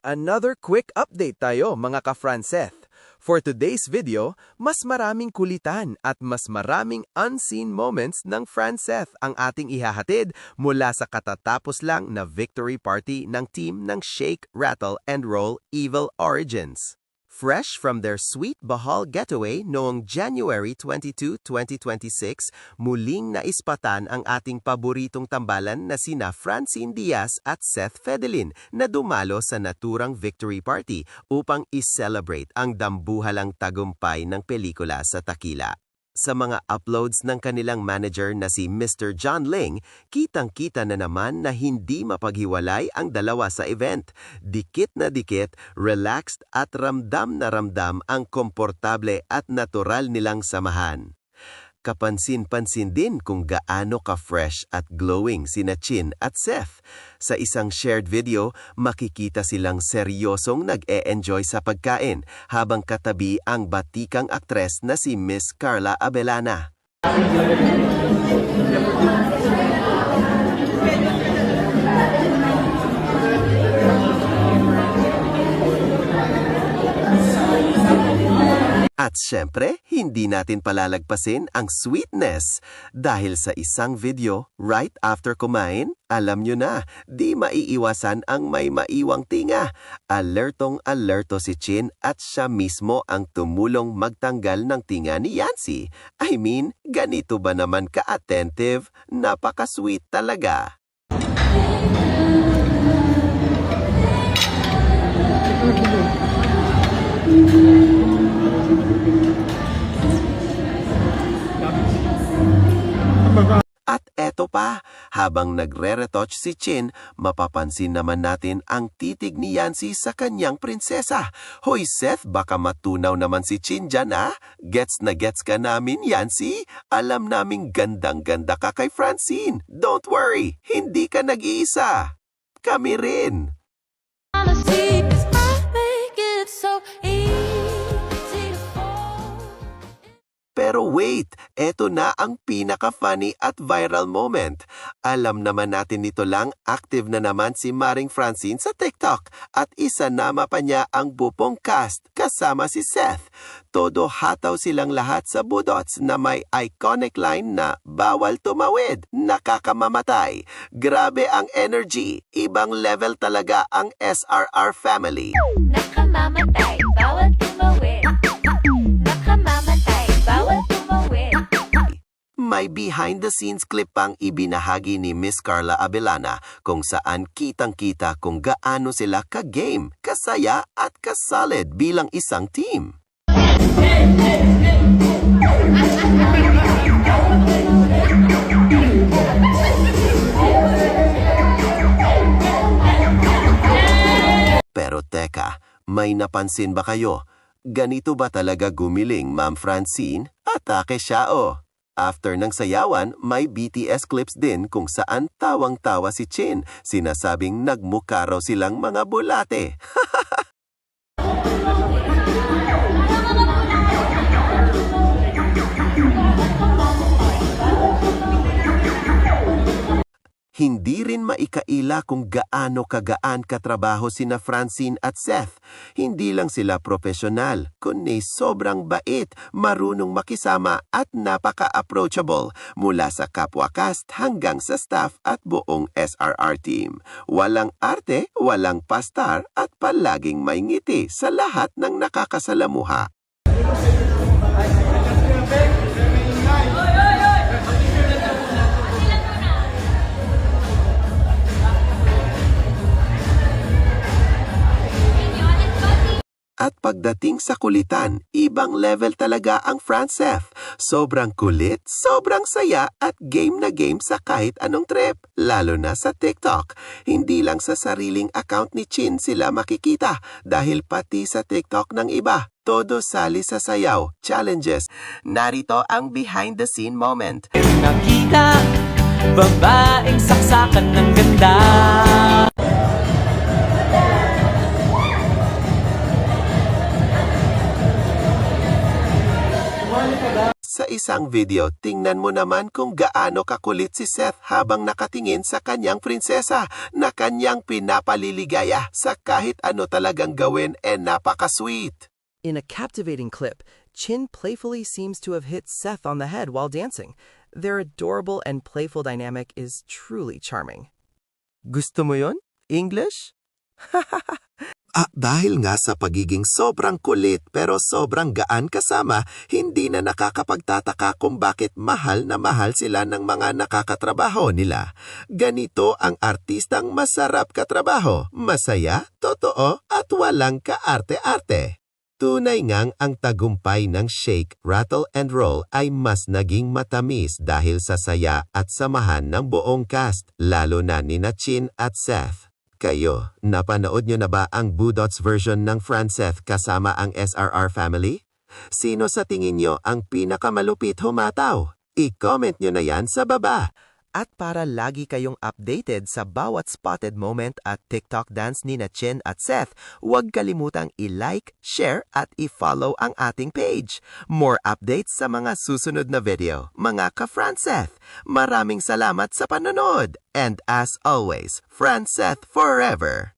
Another quick update tayo mga ka-Franceth. For today's video, mas maraming kulitan at mas maraming unseen moments ng Franceth ang ating ihahatid mula sa katatapos lang na victory party ng team ng Shake, Rattle, and Roll Evil Origins. Fresh from their sweet Bahal getaway noong January 22, 2026, muling naispatan ang ating paboritong tambalan na sina Francine Diaz at Seth Fedelin na dumalo sa naturang victory party upang i-celebrate ang dambuhalang tagumpay ng pelikula sa Takila. Sa mga uploads ng kanilang manager na si Mr. John Ling, kitang-kita na naman na hindi mapaghiwalay ang dalawa sa event. Dikit na dikit, relaxed at ramdam na ramdam ang komportable at natural nilang samahan. Kapansin-pansin din kung gaano ka-fresh at glowing sina Chin at Seth. Sa isang shared video, makikita silang seryosong nag-e-enjoy sa pagkain habang katabi ang batikang aktres na si Miss Carla Abellana. At syempre, hindi natin palalagpasin ang sweetness. Dahil sa isang video, right after kumain, alam nyo na, di maiiwasan ang may maiwang tinga. Alertong-alerto si Chin at siya mismo ang tumulong magtanggal ng tinga ni Yancy. I mean, ganito ba naman ka-attentive? Napaka-sweet talaga. At eto pa, habang nagre-retouch si Chin, mapapansin naman natin ang titig ni Yancy sa kanyang prinsesa. Hoy Seth, baka matunaw naman si Chin dyan ah. Gets na gets ka namin, Yancy. Alam naming gandang-ganda ka kay Francine. Don't worry, hindi ka nag-iisa. Kami rin. Pero wait, eto na ang pinaka-funny at viral moment. Alam naman natin nito lang, active na naman si Maring Francine sa TikTok at isanama pa niya ang bupong cast kasama si Seth. Todo hataw silang lahat sa budots na may iconic line na bawal tumawid, nakakamamatay. Grabe ang energy, ibang level talaga ang SRR family. Nakamamatay, bawal tumawid. Nakamamatay, bawal tumawid. May behind-the-scenes clip pang ibinahagi ni Miss Carla Abellana kung saan kitang-kita kung gaano sila ka-game, kasaya at kasolid bilang isang team. Pero teka, may napansin ba kayo? Ganito ba talaga gumiling, Ma'am Francine? Atake siya oh! After ng sayawan, may BTS clips din kung saan tawang-tawa si Chin, sinasabing nagmukha raw silang mga bulate. Hindi rin maikaila kung gaano kagaan katrabaho sina Francine at Seth. Hindi lang sila profesional, kundi sobrang bait, marunong makisama at napaka-approachable mula sa kapwa cast hanggang sa staff at buong SRR team. Walang arte, walang pastar at palaging may ngiti sa lahat ng nakakasalamuha. At pagdating sa kulitan, ibang level talaga ang Franceth. Sobrang kulit, sobrang saya at game na game sa kahit anong trip, lalo na sa TikTok. Hindi lang sa sariling account ni Chin sila makikita dahil pati sa TikTok ng iba. Todo sali sa sayaw, challenges. Narito ang behind-the-scene moment. Nakita, babaeng saksakan ng ganda. Sa isang video, tingnan mo naman kung gaano kakulit si Seth habang nakatingin sa kanyang prinsesa na kanyang pinapaliligaya sa kahit ano talagang gawin napaka-sweet. In a captivating clip, Chin playfully seems to have hit Seth on the head while dancing. Their adorable and playful dynamic is truly charming. Gusto mo yun? English? Dahil nga sa pagiging sobrang kulit pero sobrang gaan kasama, hindi na nakakapagtataka kung bakit mahal na mahal sila ng mga nakakatrabaho nila. Ganito ang artistang masarap katrabaho, masaya, totoo at walang kaarte-arte. Tunay ngang ang tagumpay ng Shake, Rattle and Roll ay mas naging matamis dahil sa saya at samahan ng buong cast, lalo na nina Chin at Seth. Kayo, napanood nyo na ba ang Budots version ng Franceth kasama ang SRR family? Sino sa tingin nyo ang pinakamalupit humataw? I-comment nyo na yan sa baba. At para lagi kayong updated sa bawat spotted moment at TikTok dance ni na Chin at Seth, huwag kalimutang i-like, share at i-follow ang ating page. More updates sa mga susunod na video. Mga ka-Franceth, maraming salamat sa panonood. And as always, Franceth forever!